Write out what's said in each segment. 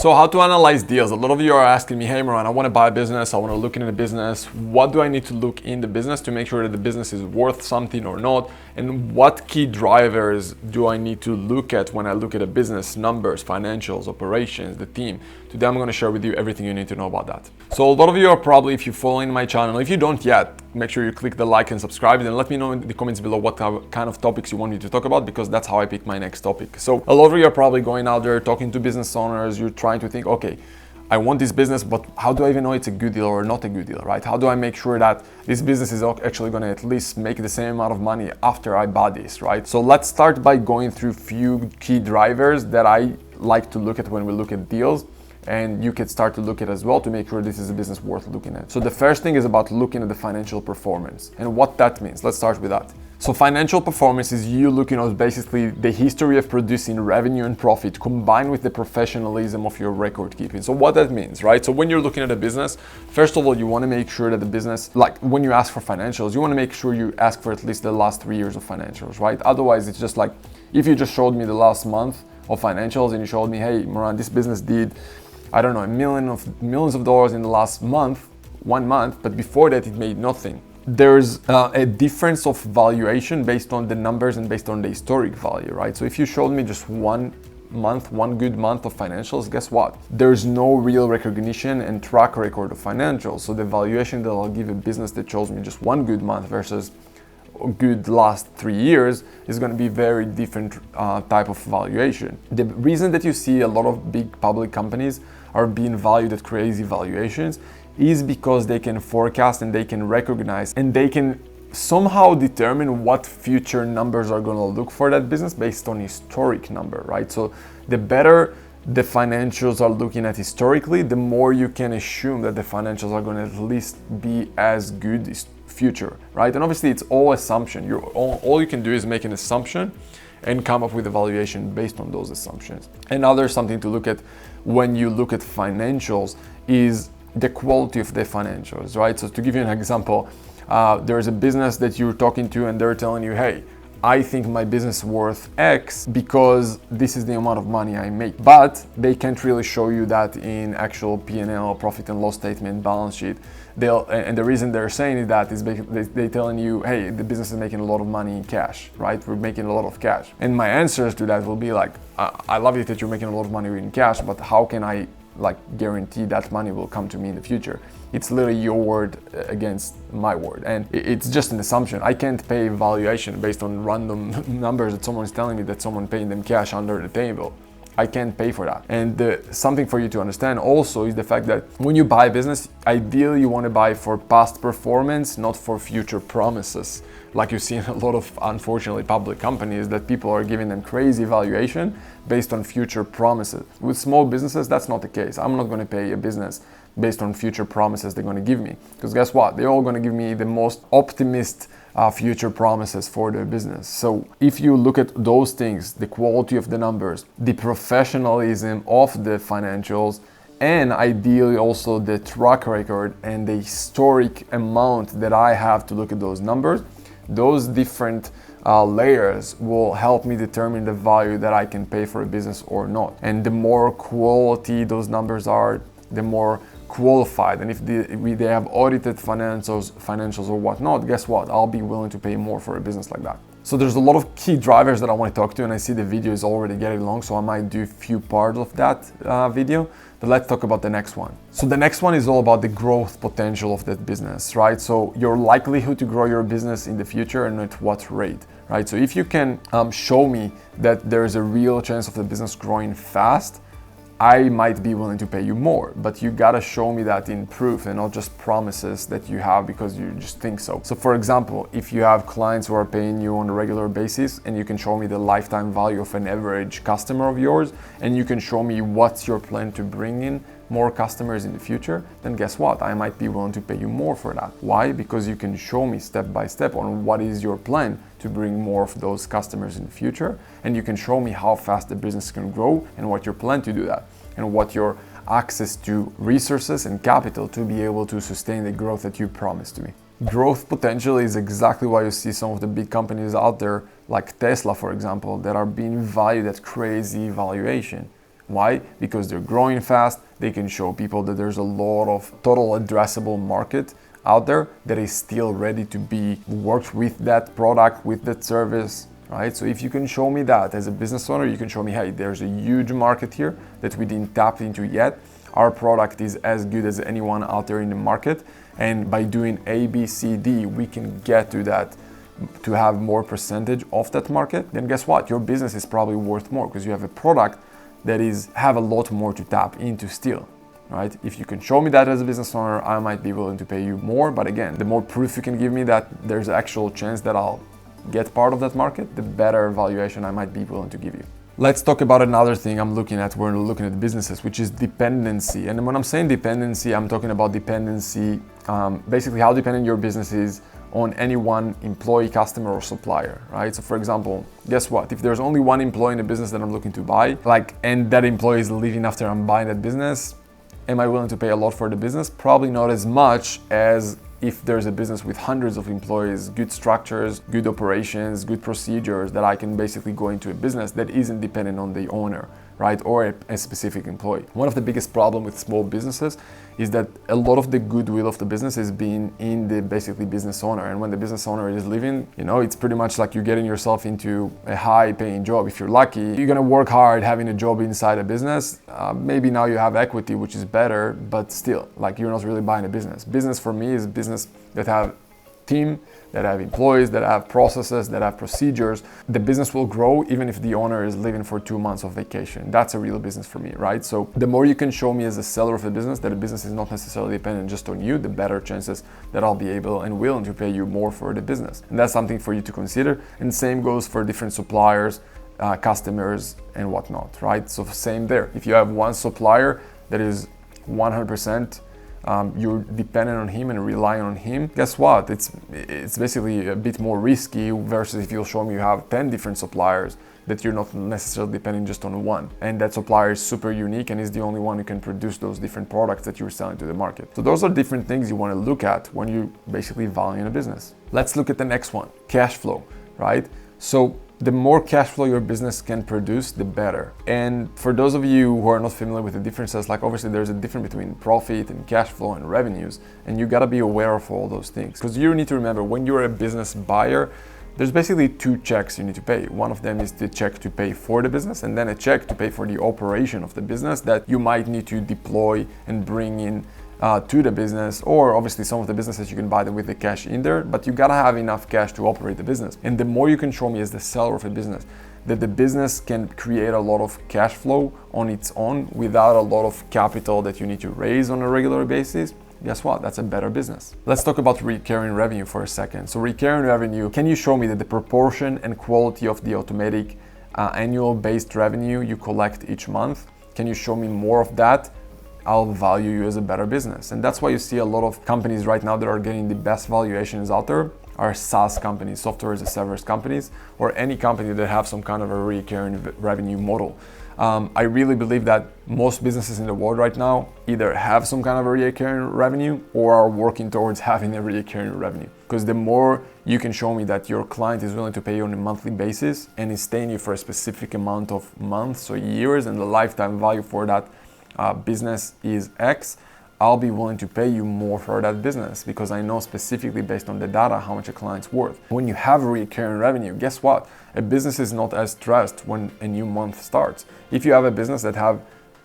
So how to analyze deals? A lot of you are asking me, hey Moran, I want to buy a business, I want to look into the business. What do I need to look in the business to make sure that the business is worth something or not? And what key drivers do I need to look at when I look at a business? Numbers, financials, operations, the team. Today I'm going to share with you everything you need to know about that. So a lot of you are probably, if you're following my channel, if you don't yet, make sure you click the like and subscribe, and let me know in the comments below what kind of topics you want me to talk about, because that's how I pick my next topic. So a lot of you are probably going out there talking to business owners, you're trying to think, okay, I want this business, but how do I even know it's a good deal or not a good deal, right? How do I make sure that this business is actually going to at least make the same amount of money after I buy this, right? So let's start by going through few key drivers that I like to look at when we look at deals, and you can start to look at as well to make sure this is a business worth looking at. So the first thing is about looking at the financial performance and what that means. Let's start with that. So financial performance is you looking at basically the history of producing revenue and profit combined with the professionalism of your record keeping. So what that means, right? So when you're looking at a business, first of all, you want to make sure that the business, like when you ask for financials, you want to make sure you ask for at least the last 3 years of financials, right? Otherwise, it's just like, if you just showed me the last month of financials and you showed me, hey, Moran, this business did, I don't know, millions of dollars in the last month, 1 month, but before that it made nothing. There's a difference of valuation based on the numbers and based on the historic value, right? So if you showed me just 1 month, one good month of financials, guess what? There's no real recognition and track record of financials. So the valuation that I'll give a business that shows me just 1 good month versus a good last 3 years is going to be very different type of valuation. The reason that you see a lot of big public companies are being valued at crazy valuations is because they can forecast and they can recognize and they can somehow determine what future numbers are going to look for that business based on historic number, right? So the better the financials are looking at historically, the more you can assume that the financials are going to at least be as good as future, right? And obviously it's all assumption. All you can do is make an assumption and come up with a valuation based on those assumptions. Another something to look at when you look at financials is the quality of the financials, right? So to give you an example, there's a business that you're talking to and they're telling you, hey, I think my business is worth X because this is the amount of money I make. But they can't really show you that in actual P&L, profit and loss statement, balance sheet. And the reason they're saying that is they're telling you, hey, the business is making a lot of money in cash, right? We're making a lot of cash. And my answers to that will be like, I love it that you're making a lot of money in cash, but how can I guarantee that money will come to me in the future? It's literally your word against my word, and it's just an assumption. I can't pay valuation based on random numbers that someone's telling me that someone paying them cash under the table. I can't pay for that. And something for you to understand also is the fact that when you buy a business, ideally you want to buy for past performance, not for future promises. Like you see in a lot of, unfortunately, public companies that people are giving them crazy valuation based on future promises. With small businesses, that's not the case. I'm not going to pay a business based on future promises they're going to give me. Because guess what? They're all going to give me the most optimist future promises for their business. So if you look at those things, the quality of the numbers, the professionalism of the financials, and ideally also the track record and the historic amount that I have to look at those numbers, those different layers will help me determine the value that I can pay for a business or not. And the more quality those numbers are, the more qualified, and if they have audited financials or whatnot, guess what? I'll be willing to pay more for a business like that. So there's a lot of key drivers that I want to talk to, and I see the video is already getting long, so I might do a few parts of that video, but let's talk about the next one. So the next one is all about the growth potential of that business, right? So your likelihood to grow your business in the future and at what rate, right? So if you can show me that there is a real chance of the business growing fast, I might be willing to pay you more, but you gotta show me that in proof and not just promises that you have because you just think so. So for example, if you have clients who are paying you on a regular basis and you can show me the lifetime value of an average customer of yours, and you can show me what's your plan to bring in more customers in the future, then guess what? I might be willing to pay you more for that. Why? Because you can show me step by step on what is your plan to bring more of those customers in the future, and you can show me how fast the business can grow and what your plan to do that, and what your access to resources and capital to be able to sustain the growth that you promised to me. Growth potential is exactly why you see some of the big companies out there, like Tesla, for example, that are being valued at crazy valuation. Why? Because they're growing fast. They can show people that there's a lot of total addressable market out there that is still ready to be worked with that product, with that service, right? So if you can show me that as a business owner, you can show me, hey, there's a huge market here that we didn't tap into yet. Our product is as good as anyone out there in the market. And by doing A, B, C, D, we can get to that, to have more percentage of that market. Then guess what? Your business is probably worth more because you have a product that have a lot more to tap into still, right? If you can show me that as a business owner, I might be willing to pay you more. But again, the more proof you can give me that there's actual chance that I'll get part of that market, the better valuation I might be willing to give you. Let's talk about another thing I'm looking at when we're looking at businesses, which is dependency. And when I'm saying dependency, I'm talking about dependency, basically how dependent your business is on any one employee, customer, or supplier, right? So for example, guess what? If there's only one employee in the business that I'm looking to buy, and that employee is leaving after I'm buying that business, am I willing to pay a lot for the business? Probably not as much as if there's a business with hundreds of employees, good structures, good operations, good procedures, that I can basically go into a business that isn't dependent on the owner, right? Or a specific employee. One of the biggest problems with small businesses is that a lot of the goodwill of the business is being in the basically business owner. And when the business owner is leaving, it's pretty much like you're getting yourself into a high paying job. If you're lucky, you're gonna work hard having a job inside a business. Maybe now you have equity, which is better, but still, you're not really buying a business. Business for me is business that have team, that have employees, that have processes, that have procedures. The business will grow even if the owner is leaving for 2 months of vacation. That's a real business for me, right? So the more you can show me as a seller of the business that the business is not necessarily dependent just on you, the better chances that I'll be able and willing to pay you more for the business. And that's something for you to consider. And same goes for different suppliers, customers, and whatnot, right? So same there. If you have one supplier that is 100%, you're dependent on him and relying on him, guess what? It's basically a bit more risky versus if you'll show me you have 10 different suppliers that you're not necessarily depending just on one. And that supplier is super unique and is the only one who can produce those different products that you're selling to the market. So those are different things you want to look at when you basically valuing a business. Let's look at the next one, cash flow, right? So the more cash flow your business can produce, the better. And for those of you who are not familiar with the differences, obviously there's a difference between profit and cash flow and revenues, and you gotta be aware of all those things. Because you need to remember, when you're a business buyer, there's basically 2 checks you need to pay. One of them is the check to pay for the business, and then a check to pay for the operation of the business that you might need to deploy and bring in to the business. Or obviously some of the businesses you can buy them with the cash in there, but you gotta have enough cash to operate the business. And the more you can show me as the seller of a business that the business can create a lot of cash flow on its own without a lot of capital that you need to raise on a regular basis, guess what? That's a better business. Let's talk about recurring revenue for a second. So recurring revenue, can you show me that the proportion and quality of the automatic annual based revenue you collect each month? Can you show me more of that? I'll value you as a better business. And that's why you see a lot of companies right now that are getting the best valuations out there are SaaS companies, software as a service companies, or any company that have some kind of a recurring revenue model. I really believe that most businesses in the world right now either have some kind of a recurring revenue or are working towards having a recurring revenue. Because the more you can show me that your client is willing to pay you on a monthly basis and is staying you for a specific amount of months or years, and the lifetime value for that business is X, I'll be willing to pay you more for that business because I know specifically based on the data how much a client's worth. When you have recurring revenue, guess what? A business is not as stressed when a new month starts. If you have a business that have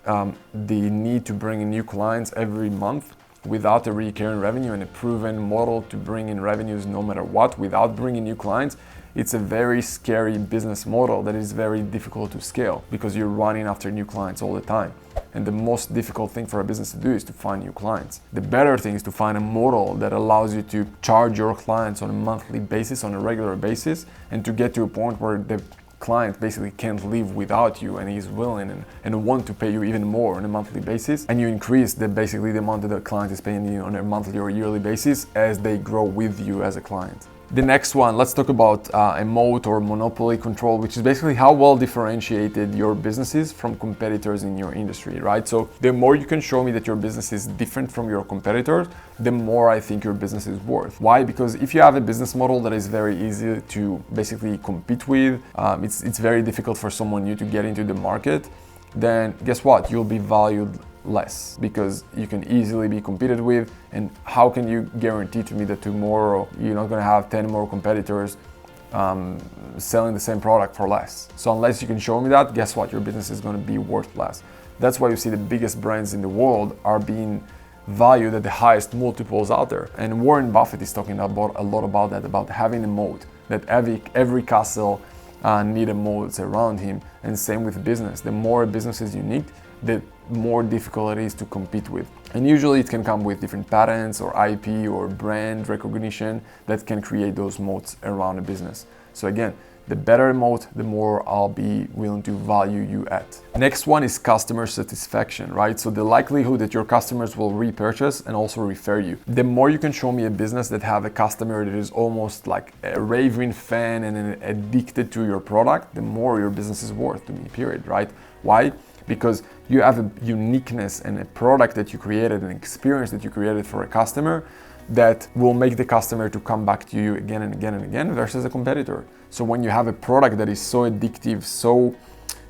the need to bring in new clients every month without a recurring revenue and a proven model to bring in revenues no matter what without bringing new clients, it's a very scary business model that is very difficult to scale because you're running after new clients all the time. And the most difficult thing for a business to do is to find new clients. The better thing is to find a model that allows you to charge your clients on a monthly basis, on a regular basis, and to get to a point where the client basically can't live without you and he's willing and want to pay you even more on a monthly basis. And you increase basically the amount that the client is paying you on a monthly or yearly basis as they grow with you as a client. The next one, let's talk about a moat or monopoly control, which is basically how well differentiated your business is from competitors in your industry, right? So the more you can show me that your business is different from your competitors, the more I think your business is worth. Why? Because if you have a business model that is very easy to basically compete with, it's very difficult for someone new to get into the market. then guess what? You'll be valued less because you can easily be competed with. And how can you guarantee to me that tomorrow you're not going to have 10 more competitors selling the same product for less? So unless you can show me that, guess what? Your business is going to be worth less. That's why you see the biggest brands in the world are being valued at the highest multiples out there. And Warren Buffett is talking about a lot about that, about having a moat, that every castle need a moat around him. And same with business. The more a business is unique, the more difficult it is to compete with. And usually it can come with different patents or IP or brand recognition that can create those moats around a business. So again, the better moat, the more I'll be willing to value you at. Next one is customer satisfaction, right? So the likelihood that your customers will repurchase and also refer you. The more you can show me a business that have a customer that is almost like a raving fan and addicted to your product, the more your business is worth to me, period, right? Why? Because you have a uniqueness and a product that you created, an experience that you created for a customer that will make the customer to come back to you again and again and again versus a competitor. So when you have a product that is so addictive, so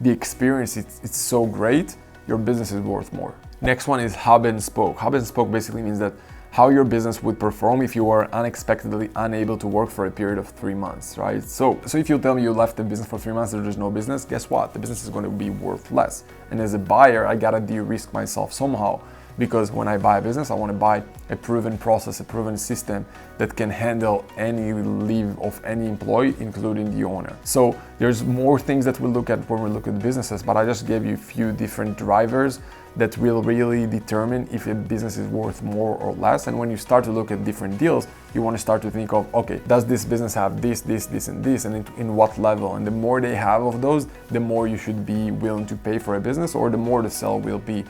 the experience it's so great, your business is worth more. Next one is hub and spoke. Hub and spoke basically means that how your business would perform if you are unexpectedly unable to work for a period of 3 months, right? So if you tell me you left the business for 3 months, there's no business, guess what? The business is going to be worth less. And as a buyer, I gotta de-risk myself somehow, because when I buy a business, I want to buy a proven process, a proven system that can handle any leave of any employee, including the owner. So there's more things that we'll look at when we look at businesses, but I just gave you a few different drivers that will really determine if a business is worth more or less. And when you start to look at different deals, you want to start to think of, okay, does this business have this, and this, and in what level? And the more they have of those, the more you should be willing to pay for a business, or the more the seller will be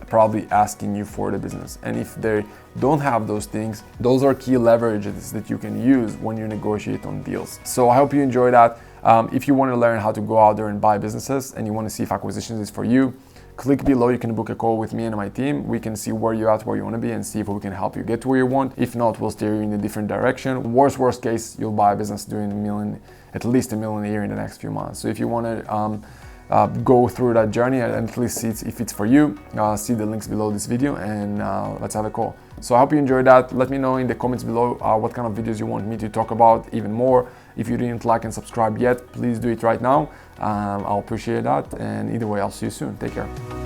probably asking you for the business. And if they don't have those things, those are key leverages that you can use when you negotiate on deals. So I hope you enjoy that. If you want to learn how to go out there and buy businesses and you want to see if acquisitions is for you, click below. You can book a call with me and my team. We can see where you're at, where you want to be, and see if we can help you get to where you want. If not, we'll steer you in a different direction. Worst case, you'll buy a business doing at least $1 million a year in the next few months. So if you want to go through that journey and at least see if it's for you, see the links below this video, and let's have a call. So I hope you enjoyed that. Let me know in the comments below what kind of videos you want me to talk about even more. If you didn't like and subscribe yet, please do it right now. I'll appreciate that. And either way, I'll see you soon. Take care.